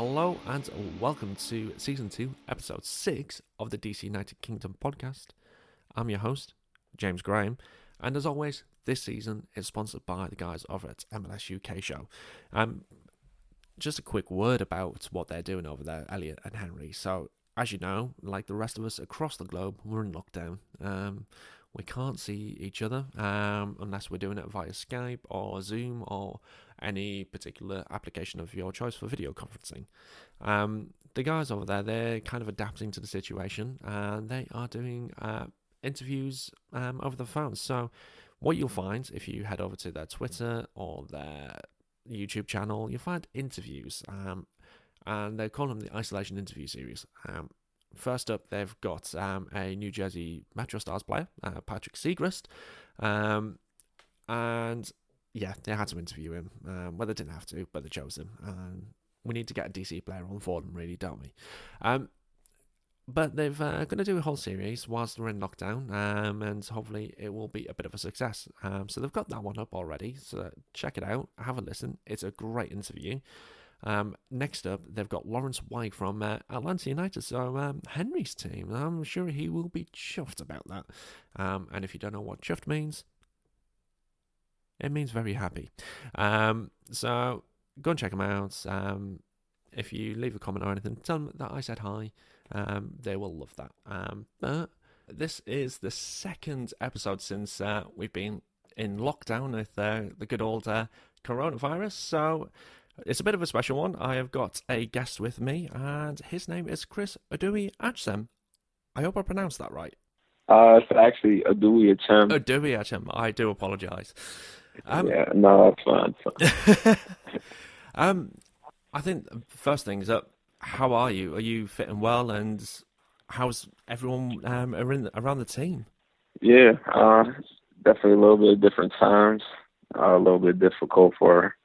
Hello and welcome to Season 2, Episode 6 of the DC United Kingdom podcast. I'm your host, James Graham, and as always, this season is sponsored by the guys over at MLS UK Show. Just a quick word about what they're doing over there, Elliot and Henry. So, as you know, like the rest of us across the globe, we're in lockdown. We can't see each other unless we're doing it via Skype or Zoom or any particular application of your choice for video conferencing. The guys over there, they're kind of adapting to the situation and they are doing interviews over the phone. So what you'll find if you head over to their Twitter or their YouTube channel, you'll find interviews and they call them the Isolation Interview Series. First up, they've got a New Jersey Metro Stars player, Patrick Segrist, and yeah, they had to interview him. Well, they didn't have to, but they chose him. We need to get a DC player on for them, really, don't we? But they've going to do a whole series whilst they're in lockdown, and hopefully it will be a bit of a success. So they've got that one up already, so check it out, have a listen. It's a great interview. Next up, they've got Lawrence White from Atlanta United, so Henry's team. I'm sure he will be chuffed about that. And if you don't know what chuffed means, it means very happy. So go and check them out. If you leave a comment or anything, tell them that I said hi. They will love that. But this is the second episode since we've been in lockdown with the good old coronavirus, so it's a bit of a special one. I have got a guest with me, and his name is Chris Odoi-Atsem. I hope I pronounced that right. It's actually Odoi-Atsem. Odoi-Atsem. I do apologise. Yeah, no, that's fine. I think the first thing is that, how are you? Are you fitting well, and how's everyone around the team? Yeah, definitely a little bit of different times. A little bit difficult for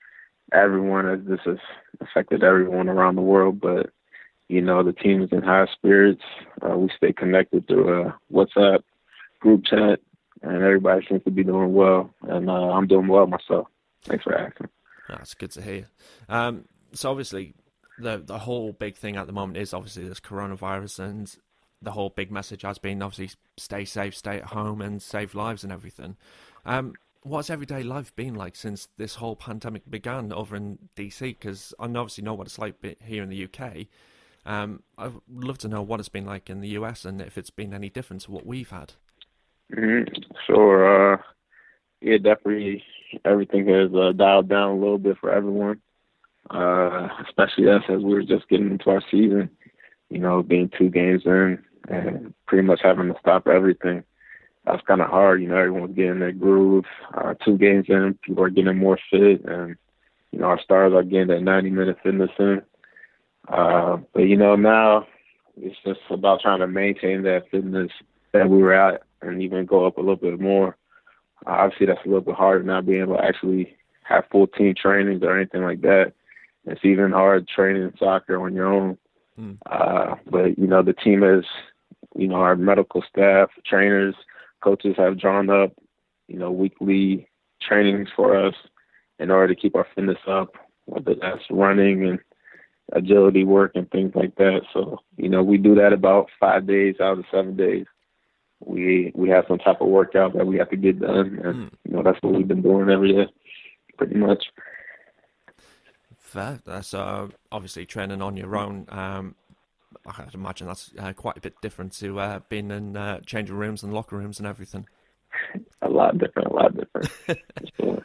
everyone as this has affected everyone around the world, but you know, the team is in high spirits. We stay connected through a WhatsApp group chat, and everybody seems to be doing well, and I'm doing well myself. Thanks for asking. That's good to hear. So obviously the whole big thing at the moment is obviously this coronavirus, and the whole big message has been obviously stay safe, stay at home, and save lives and everything. What's everyday life been like since this whole pandemic began over in DC? Because I obviously know what it's like here in the UK. I'd love to know what it's been like in the US and if it's been any different to what we've had. Sure. Yeah, definitely everything has dialed down a little bit for everyone, especially us as we were just getting into our season, you know, being 2 games in and pretty much having to stop everything. That's kind of hard, you know, everyone's getting their groove. 2 games in, people are getting more fit, and, you know, our stars are getting that 90-minute fitness in. But, you know, now it's just about trying to maintain that fitness that we were at and even go up a little bit more. Obviously, that's a little bit harder not being able to actually have full team trainings or anything like that. It's even hard training soccer on your own. But, you know, the team is, you know, our medical staff, trainers, coaches have drawn up, you know, weekly trainings for us in order to keep our fitness up, whether that's running and agility work and things like that. So, you know, we do that about 5 days out of 7 days. We have some type of workout that we have to get done, and you know, that's what we've been doing every day, pretty much. Fair. That's obviously training on your own. I can imagine that's quite a bit different to being in changing rooms and locker rooms and everything. A lot different. Sure.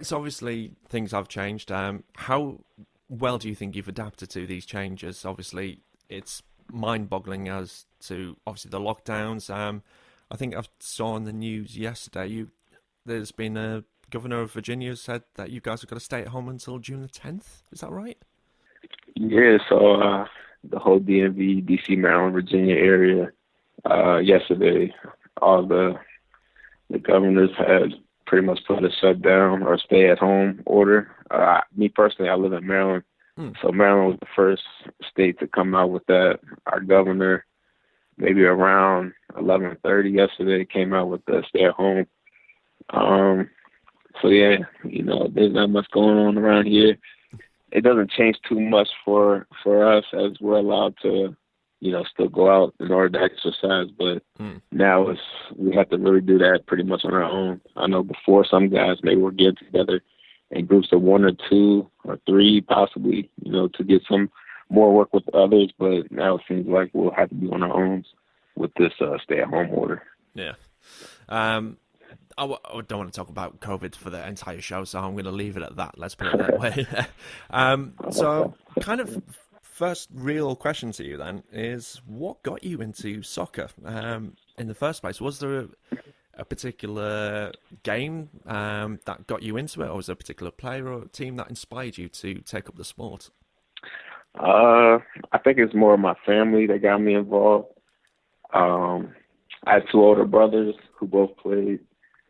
So obviously things have changed. How well do you think you've adapted to these changes? Obviously, it's mind-boggling as to obviously the lockdowns. I think I saw on the news yesterday there's been a governor of Virginia said that you guys have got to stay at home until June the 10th. Is that right? Yeah, so the whole DMV, DC, Maryland, Virginia area, yesterday, all the governors had pretty much put a shutdown or stay-at-home order. Me personally, I live in Maryland, so Maryland was the first state to come out with that. Our governor, maybe around 11:30 yesterday, came out with the stay-at-home. So yeah, you know, there's not much going on around here. it doesn't change too much for us as we're allowed to, still go out in order to exercise. But now we have to really do that pretty much on our own. I know before some guys maybe were getting together in groups of 1 or 2 or 3 possibly, to get some more work with others. But now it seems like we'll have to be on our own with this stay-at-home order. Yeah. I don't want to talk about COVID for the entire show, so I'm going to leave it at that. Let's put it that way. So kind of first real question to you then is, what got you into soccer in the first place? Was there a particular game that got you into it, or was there a particular player or team that inspired you to take up the sport? I think it's more my family that got me involved. I had 2 older brothers who both played.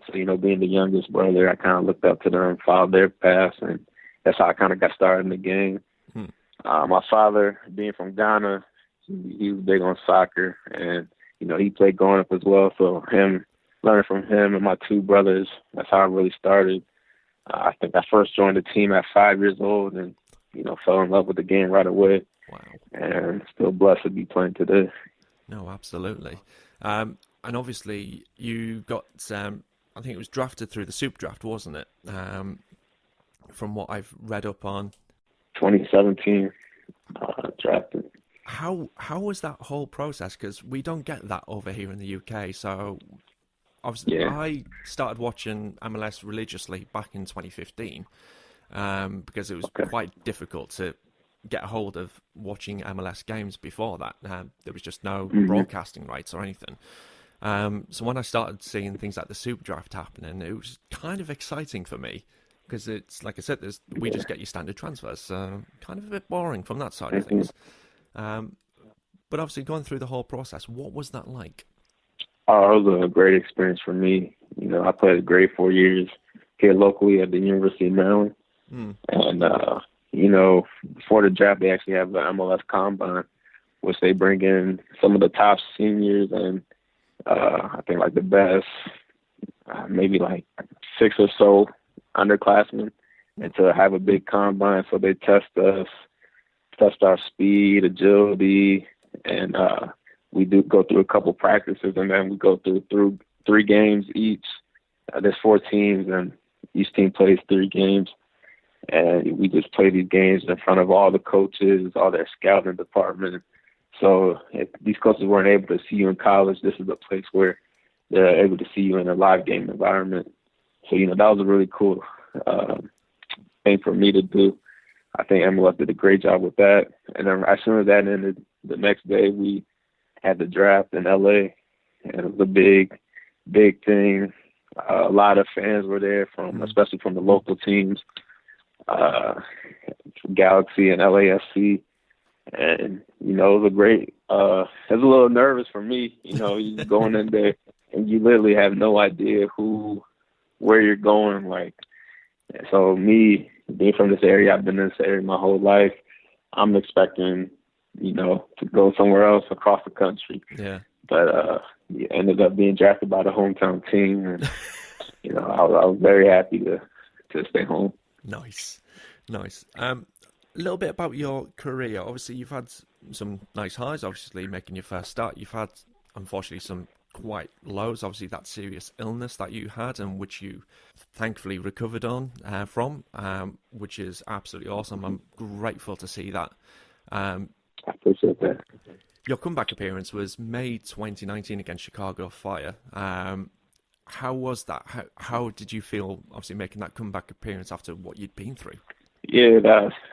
So, being the youngest brother, I kind of looked up to them, followed their paths, and that's how I kind of got started in the game. My father, being from Ghana, he was big on soccer, and, he played growing up as well. So learning from him and my 2 brothers, that's how I really started. I think I first joined the team at 5 years old and, fell in love with the game right away. Wow. And still blessed to be playing today. No, absolutely. And obviously you got... I think it was drafted through the Super Draft, wasn't it? From what I've read up on. 2017 drafted. How was that whole process? Because we don't get that over here in the UK. So obviously, I started watching MLS religiously back in 2015 because it was quite difficult to get a hold of watching MLS games before that. There was just no broadcasting rights or anything. So when I started seeing things like the Super Draft happening, it was kind of exciting for me because it's, like I said, we just get your standard transfers, so kind of a bit boring from that side of things. But obviously going through the whole process, what was that like? Oh, it was a great experience for me. I played a great 4 years here locally at the University of Maryland. And, before the draft, they actually have the MLS Combine, which they bring in some of the top seniors and I think like the best, maybe like 6 or so underclassmen, and to have a big combine. So they test us, test our speed, agility, and we do go through a couple practices, and then we go through 3 games each. There's 4 teams, and each team plays 3 games. And we just play these games in front of all the coaches, all their scouting department. So if these coaches weren't able to see you in college, this is a place where they're able to see you in a live game environment. So, that was a really cool thing for me to do. I think MLS did a great job with that. And then as soon as that ended, the next day we had the draft in LA. And it was a big, big thing. A lot of fans were there, especially from the local teams, Galaxy and LAFC. And, it was a great, it was a little nervous for me, you going in there and you literally have no idea where you're going. So me being from this area, I've been in this area my whole life. I'm expecting, to go somewhere else across the country. Yeah. But, ended up being drafted by the hometown team. And, I was very happy to stay home. Nice. A little bit about your career. Obviously, you've had some nice highs, obviously, making your first start. You've had, unfortunately, some quite lows. Obviously, that serious illness that you had and which you thankfully recovered from, which is absolutely awesome. I'm grateful to see that. I appreciate that. Your comeback appearance was May 2019 against Chicago Fire. How was that? How did you feel, obviously, making that comeback appearance after what you'd been through? Yeah,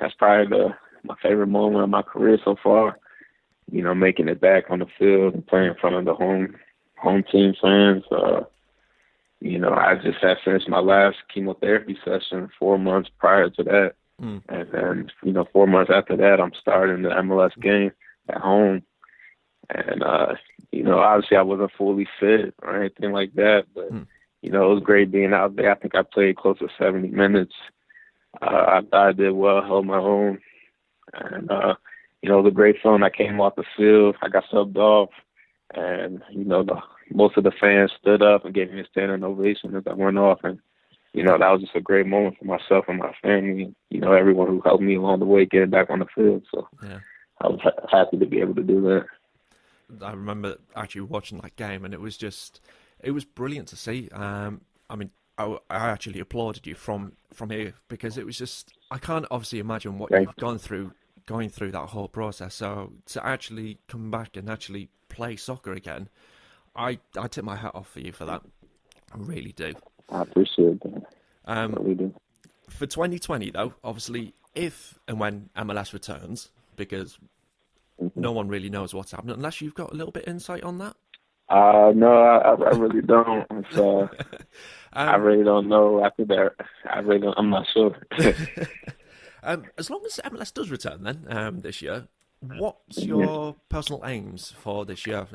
that's probably my favorite moment of my career so far. Making it back on the field and playing in front of the home team fans. I just had finished my last chemotherapy session 4 months prior to that. And then, 4 months after that, I'm starting the MLS game at home. And, obviously I wasn't fully fit or anything like that, but, it was great being out there. I think I played close to 70 minutes. I thought I did well, held my own. And, it was a great feeling. I came off the field. I got subbed off. And, most of the fans stood up and gave me a standing ovation as I went off. And, that was just a great moment for myself and my family. Everyone who helped me along the way getting back on the field. So Yeah. I was happy to be able to do that. I remember actually watching that game, and it was brilliant to see. I mean, I actually applauded you from here, because it was just, I can't obviously imagine what Thanks. you've gone through going through that whole process. So to actually come back and actually play soccer again, I tip my hat off for you for that. I really do. I appreciate that. I Um, really do. for 2020 though, obviously, if and when MLS returns, because no one really knows what's happening unless you've got a little bit insight on that. No, I really don't. So I really don't know. After that, I'm not sure. As long as MLS does return then this year, what's your personal aims for this year?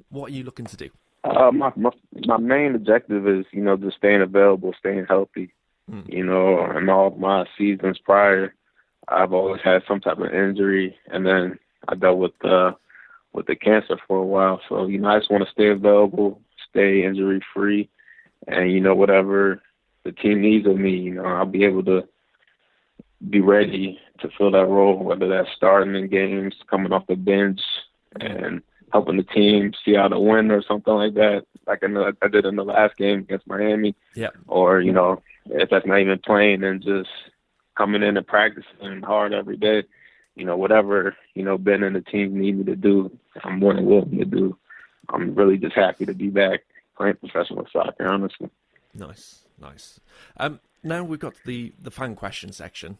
What are you looking to do? My main objective is, just staying available, staying healthy. In all my seasons prior, I've always had some type of injury, and then I dealt with the cancer for a while. So, I just want to stay available, stay injury free, and whatever the team needs of me, I'll be able to be ready to fill that role, whether that's starting in games, coming off the bench, and helping the team see how to win or something like that, like I did in the last game against Miami. Yeah. Or, if that's not even playing, and just coming in and practicing hard every day, whatever, Ben and the team need me to do, I'm more than willing to do. I'm really just happy to be back playing professional soccer, honestly. Nice. Now we've got the fan question section,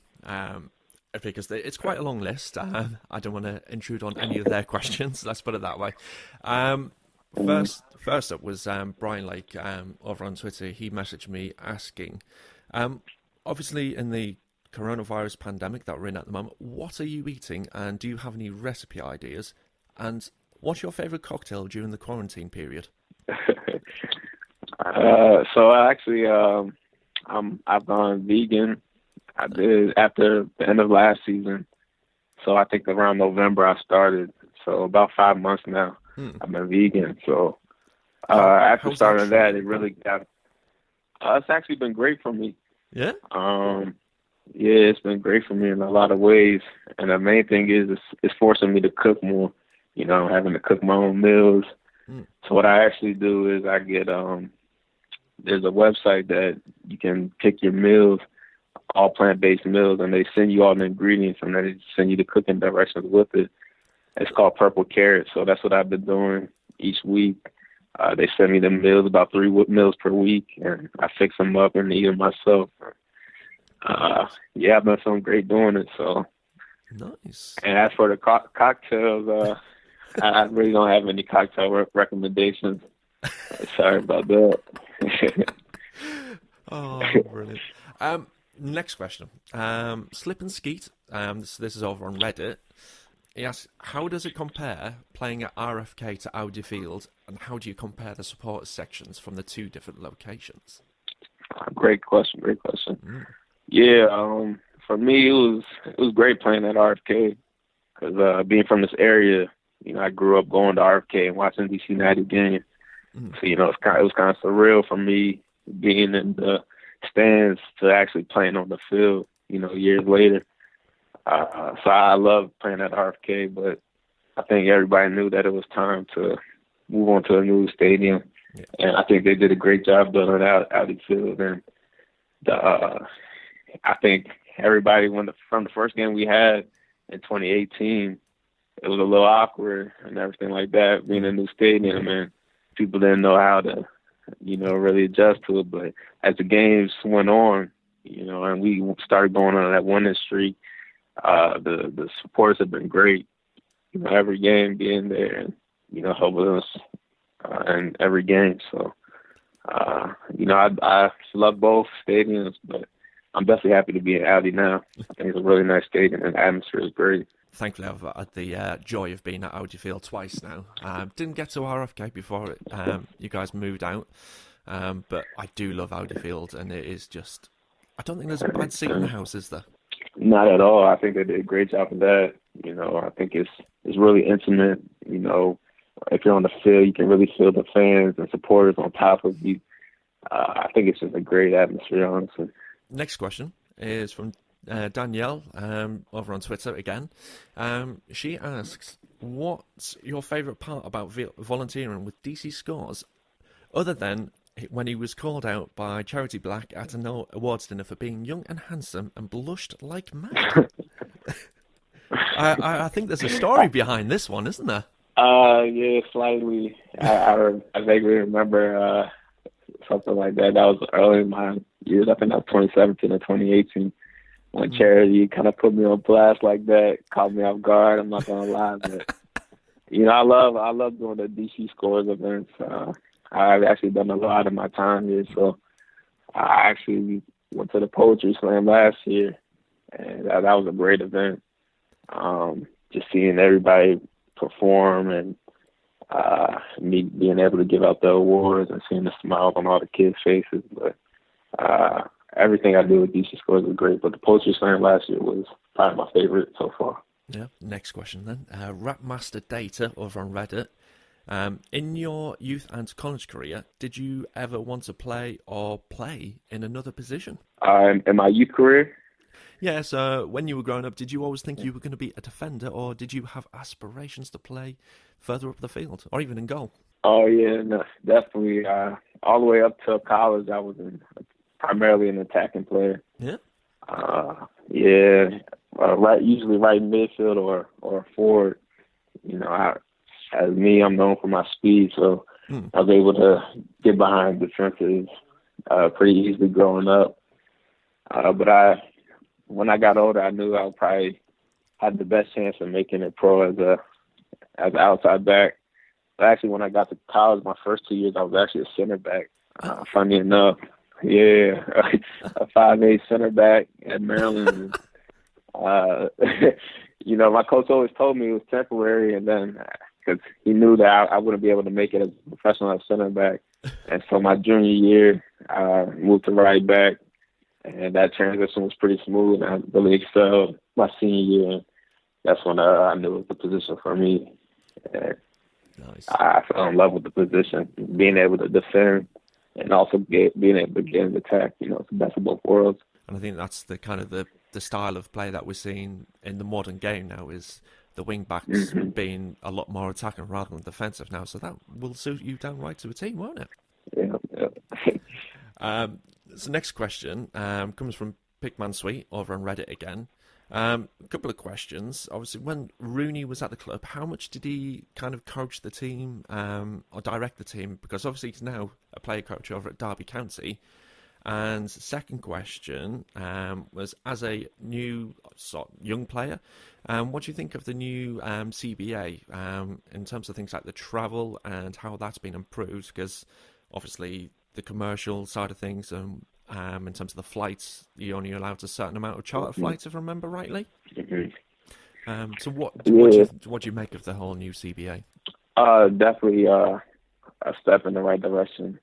because it's quite a long list. I don't want to intrude on any of their questions. Let's put it that way. First up was Brian Lake over on Twitter. He messaged me asking, obviously in the coronavirus pandemic that we're in at the moment, what are you eating, and do you have any recipe ideas? And what's your favourite cocktail during the quarantine period? So actually, I've gone vegan. I did after the end of last season. So I think around November I started. So about 5 months now, I've been vegan. So after starting that, it really got. It's actually been great for me. Yeah. Yeah, it's been great for me in a lot of ways. And the main thing is it's forcing me to cook more. Having to cook my own meals. So what I actually do is I get there's a website that you can pick your meals, all plant-based meals, and they send you all the ingredients, and then they send you the cooking directions with it. It's called Purple Carrot. So that's what I've been doing each week. They send me the meals, about 3 meals per week, and I fix them up and eat them myself. Yeah, I've been feeling great doing it. So nice. And as for the cocktails, I really don't have any cocktail recommendations. Sorry about that. Oh, brilliant. Next question. Slip and Skeet. This is over on Reddit. He asks, how does it compare playing at RFK to Audi Field, and how do you compare the supporter sections from the two different locations? Great question. Yeah, for me, it was great playing at RFK, because being from this area, I grew up going to RFK and watching DC United games. So, it was kind of surreal for me being in the stands to actually playing on the field, years later. So I love playing at RFK, but I think everybody knew that it was time to move on to a new stadium. Yeah. And I think they did a great job building out Audi Field. And I think everybody, from the first game we had in 2018, it was a little awkward and everything like that, being a new stadium, and people didn't know how to, really adjust to it. But as the games went on, and we started going on that winning streak, the supporters have been great. Every game being there and, helping us in every game. So, I love both stadiums, but I'm definitely happy to be at Audi now. I think it's a really nice stadium and the atmosphere is great. Thankfully, I've had the joy of being at Audi Field twice now. Didn't get to RFK before you guys moved out, but I do love Audi Field, and it is just, I don't think there's a bad seat in the house, is there? Not at all. I think they did a great job of that. I think it's really intimate. If you're on the field, you can really feel the fans and supporters on top of you. I think it's just a great atmosphere, honestly. Next question is from Danielle over on Twitter again. She asks, what's your favourite part about volunteering with DC Scores, other than when he was called out by Charity Black at an awards dinner for being young and handsome and blushed like mad? I think there's a story behind this one, isn't there? Yeah, slightly. I vaguely remember something like that. That was early in my years. I think that was 2017 or 2018 when Charity kind of put me on blast like that, caught me off guard. I'm not gonna lie, but I love doing the DC Scores events. I've actually done a lot of my time here, so I actually went to the Poetry Slam last year, and that was a great event. Just seeing everybody perform and me being able to give out the awards and seeing the smiles on all the kids' faces. But everything I do with DC Scores is great, but the Poetry Slam last year was probably my favorite so far. Yeah. Next question then. Rapmaster Data over on Reddit. In your youth and college career, did you ever want to play in another position? In my youth career? Yeah, so when you were growing up, did you always think you were going to be a defender, or did you have aspirations to play further up the field, or even in goal? Oh, yeah, no, definitely. All the way up to college, I was primarily an attacking player. Yeah? Usually right in midfield or forward. As me, I'm known for my speed, so I was able to get behind defenses pretty easily growing up. But when I got older, I knew I would probably have the best chance of making it pro as an outside back. But actually, when I got to college, my first 2 years, I was actually a center back. Funny enough, yeah, a 5'8" center back at Maryland. My coach always told me it was temporary, and then because he knew that I wouldn't be able to make it as a professional as center back. And so my junior year, I moved to right back, and that transition was pretty smooth. And I really excelled my senior year, and that's when I knew it was the position for me. And nice. I fell in love with the position, being able to defend and also being able to get in the attack. It's the best of both worlds. And I think that's the kind of the style of play that we're seeing in the modern game now, is the wing backs being a lot more attacking rather than defensive now. So that will suit you down right to a team, won't it? Yeah. So next question comes from Pigman Sweet over on Reddit again. A couple of questions. Obviously, when Rooney was at the club, how much did he kind of coach the team or direct the team? Because obviously he's now a player coach over at Derby County. And second question was, as a new young player, what do you think of the new CBA in terms of things like the travel and how that's been improved? Because obviously the commercial side of things, in terms of the flights, you're only allowed a certain amount of charter flights, if I remember rightly. So what do you make of the whole new CBA? Definitely a step in the right direction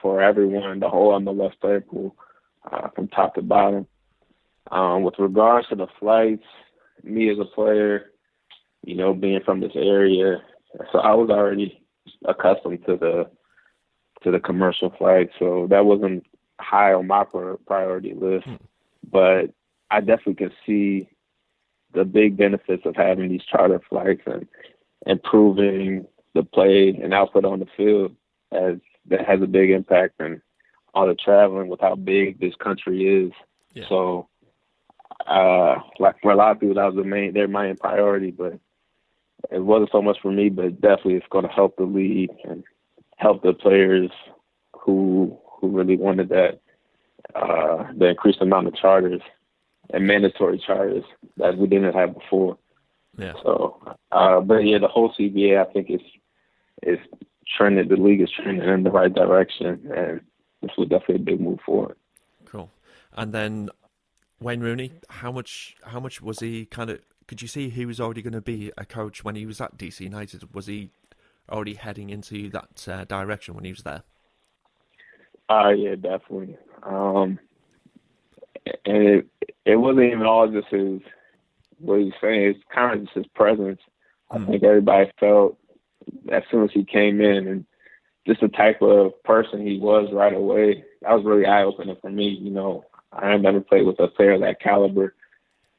for everyone, the whole MLS player pool, from top to bottom. With regards to the flights, me as a player, being from this area, so I was already accustomed to the commercial flights, so that wasn't high on my priority list. But I definitely can see the big benefits of having these charter flights and improving the play and output on the field, as that has a big impact on all the traveling with how big this country is. Yeah. So, like for a lot of people, that was their main priority, but it wasn't so much for me. But definitely, it's going to help the league and help the players who really wanted that, the increased amount of charters and mandatory charters that we didn't have before. Yeah. So, but yeah, the whole CBA, I think is trending. The league is trending in the right direction, and this was definitely a big move forward. Cool. And then Wayne Rooney, how much was he kind of? Could you see he was already going to be a coach when he was at DC United? Was he already heading into that direction when he was there? Yeah, definitely. And it wasn't even all just what he's saying. It's kind of just his presence. I think everybody felt as soon as he came in and just the type of person he was right away. That was really eye-opening for me. I had never played with a player of that caliber,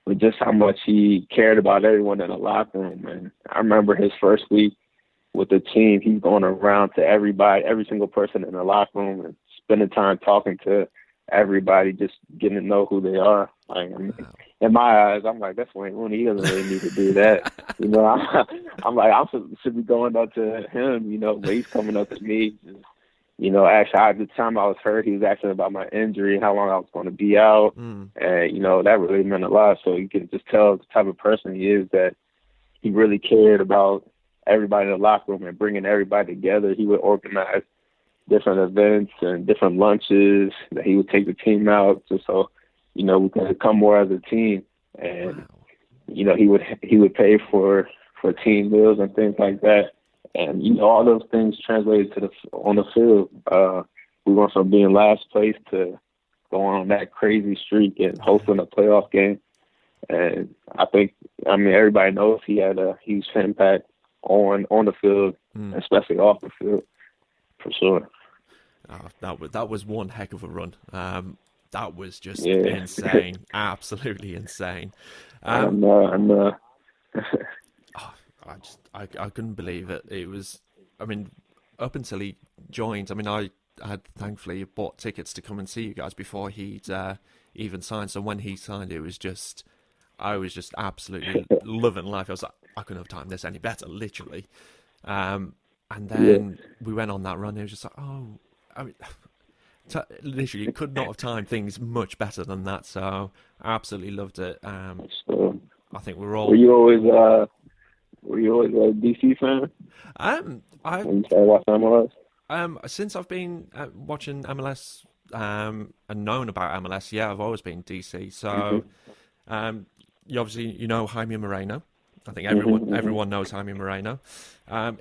but just how much he cared about everyone in the locker room. And I remember his first week with the team, he's going around to everybody, every single person in the locker room, and spending time talking to everybody, just getting to know who they are. Like, I mean, in my eyes, I'm like, that's Wayne Rooney. He doesn't really need to do that. I'm like, I should be going up to him, but he's coming up to me. Actually, at the time I was hurt, he was asking about my injury, how long I was going to be out. And, that really meant a lot. So you can just tell the type of person he is, that he really cared about everybody in the locker room and bringing everybody together. He would organize different events and different lunches that he would take the team out just so, we could come more as a team. And, he would pay for team meals and things like that. And, all those things translated on the field. We went from being last place to going on that crazy streak and hosting a playoff game. And everybody knows he had a huge impact on the field, especially off the field, for sure. That was one heck of a run. That was just insane, absolutely insane. I know. I couldn't believe it. It was, up until he joined, I had thankfully bought tickets to come and see you guys before he'd even signed. So when he signed, I was just absolutely loving life. I was like, I couldn't have timed this any better, literally. And then we went on that run. It was just like, literally could not have timed things much better than that. So I absolutely loved it. I think we're all. Were you always a DC fan? When you started watching MLS? Since I've been watching MLS and known about MLS, I've always been DC. So you obviously Jaime Moreno. I think everyone knows Jaime Moreno.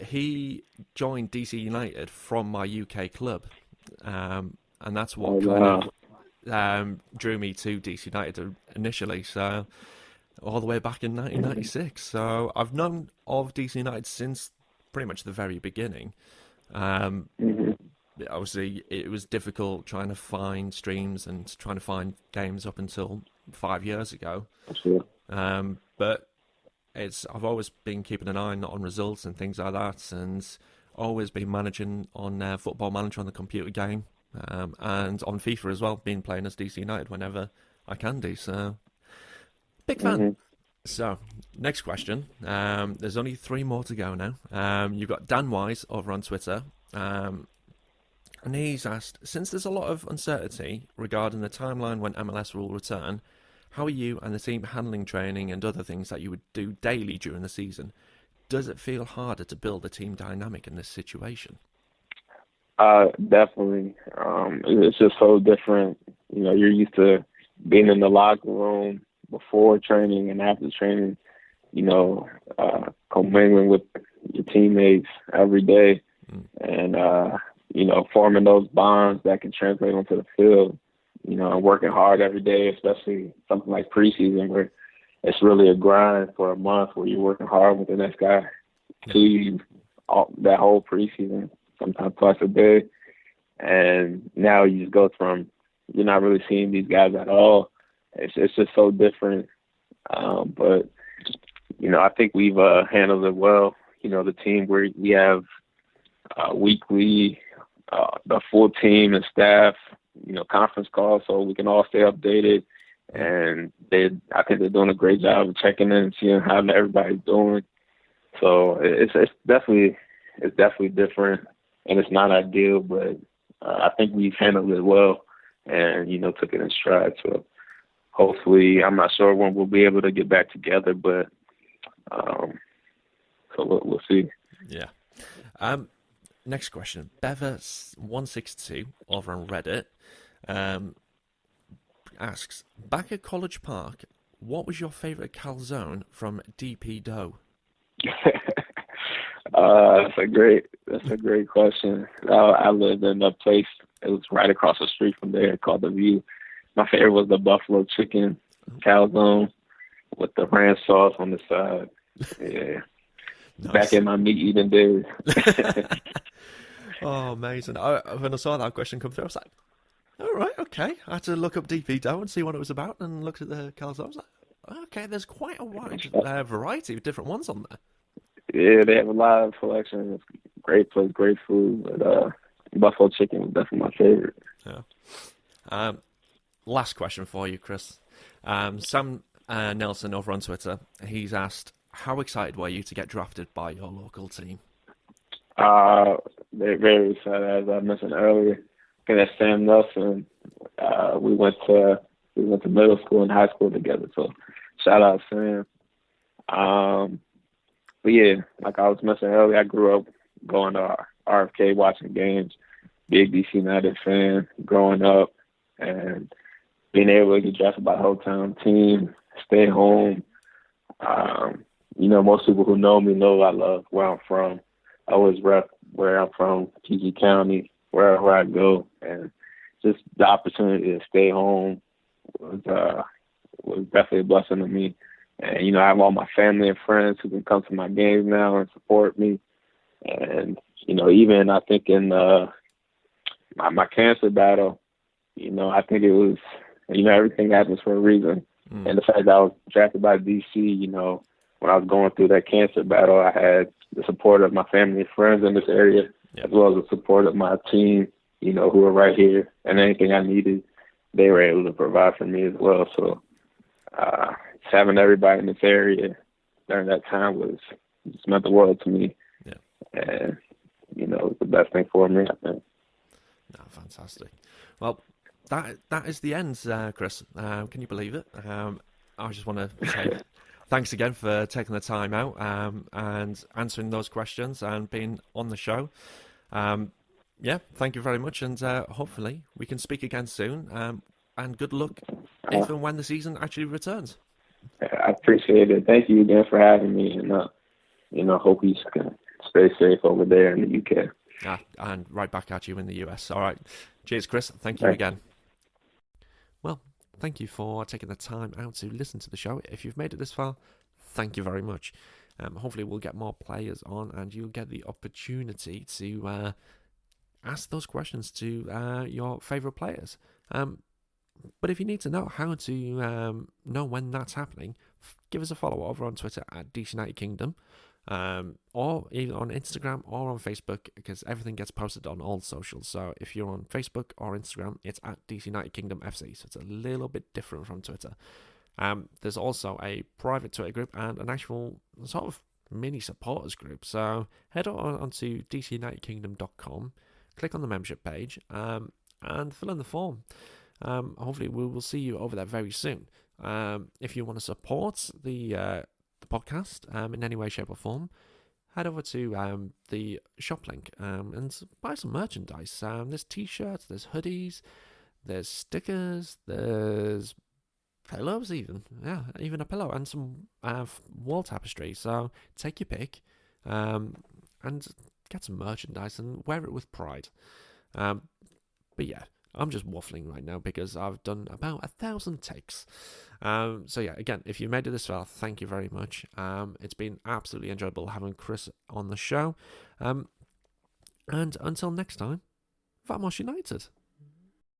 He joined DC United from my UK club, and that's what kind of drew me to DC United initially. So all the way back in 1996. So I've known of DC United since pretty much the very beginning. Obviously, it was difficult trying to find streams and trying to find games up until 5 years ago. Sure. But I've always been keeping an eye on results and things like that, and always been managing on Football Manager on the computer game, and on FIFA as well, been playing as DC United whenever I can do. So, big fan. So, next question. There's only 3 more to go now. You've got Dan Wise over on Twitter, and he's asked, since there's a lot of uncertainty regarding the timeline when MLS will return, how are you and the team handling training and other things that you would do daily during the season? Does it feel harder to build a team dynamic in this situation? Definitely. It's just so different. You're used to being in the locker room before training and after training, commingling with your teammates every day and, forming those bonds that can translate onto the field. And working hard every day, especially something like preseason where it's really a grind for a month where you're working hard with the next guy to you that whole preseason, sometimes twice a day. And now you just go from, you're not really seeing these guys at all. It's just so different. But, I think we've handled it well. The team where we have weekly, the full team and staff, conference calls so we can all stay updated. And I think they're doing a great job of checking in and seeing how everybody's doing. So it's definitely different, and it's not ideal, but I think we've handled it well and, took it in stride. So hopefully, I'm not sure when we'll be able to get back together, but so we'll see. Yeah. Next question. Beva162 over on Reddit asks, back at College Park, what was your favourite calzone from DP Dough? That's a great question. I lived in a place, it was right across the street from there called The View. My favorite was the buffalo chicken calzone with the ranch sauce on the side. Yeah. Nice. Back in my meat eating days. Oh, amazing. When I saw that question come through, I was like, all right, okay. I had to look up DP Dough and see what it was about and looked at the calzone. I was like, okay, there's quite a wide variety of different ones on there. Yeah, they have a lot of selections. Great place, great food. But buffalo chicken was definitely my favorite. Yeah. Last question for you, Chris. Sam Nelson over on Twitter, he's asked, how excited were you to get drafted by your local team? They're very excited, as I mentioned earlier. And that's Sam Nelson. We went to middle school and high school together. So shout out Sam. But yeah, like I was mentioning earlier, I grew up going to RFK watching games. Big DC United fan growing up, and being able to get drafted by the hometown team, stay home. Most people who know me know I love where I'm from. I always rep where I'm from, PG County, wherever I go, and just the opportunity to stay home was definitely a blessing to me. And I have all my family and friends who can come to my games now and support me. And even I think in my cancer battle, I think it was, everything happens for a reason. And the fact that I was drafted by DC, when I was going through that cancer battle, I had the support of my family and friends in this area, as well as the support of my team, who were right here. And anything I needed, they were able to provide for me as well. So having everybody in this area during that time just meant the world to me. Yeah. And, it was the best thing for me, I think. No, fantastic. Well, that is the end, Chris. Can you believe it? I just want to say thanks again for taking the time out and answering those questions and being on the show. Thank you very much, and hopefully we can speak again soon. And good luck if and when the season actually returns. I appreciate it. Thank you again for having me, and hope you can stay safe over there in the UK. And right back at you in the US. All right. Cheers, Chris. Thank you again. Well, thank you for taking the time out to listen to the show. If you've made it this far, thank you very much. Hopefully we'll get more players on and you'll get the opportunity to ask those questions to your favourite players. But if you need to know how to know when that's happening, give us a follow over on Twitter at DC United Kingdom, or even on Instagram or on Facebook, because everything gets posted on all socials. So if you're on Facebook or Instagram, it's at DC United Kingdom FC. So it's a little bit different from Twitter. There's also a private Twitter group and an actual sort of mini supporters group. So head on to dcunitedkingdom.com, click on the membership page, and fill in the form. Hopefully we will see you over there very soon. If you want to support the podcast in any way, shape or form, head over to the shop link and buy some merchandise. There's t-shirts, there's hoodies, there's stickers, there's pillows even a pillow and some wall tapestry. So take your pick and get some merchandise and wear it with pride. But yeah, I'm just waffling right now because I've done about 1,000 takes. So yeah, again, if you made it this far, thank you very much. It's been absolutely enjoyable having Chris on the show. And until next time, Vamos United.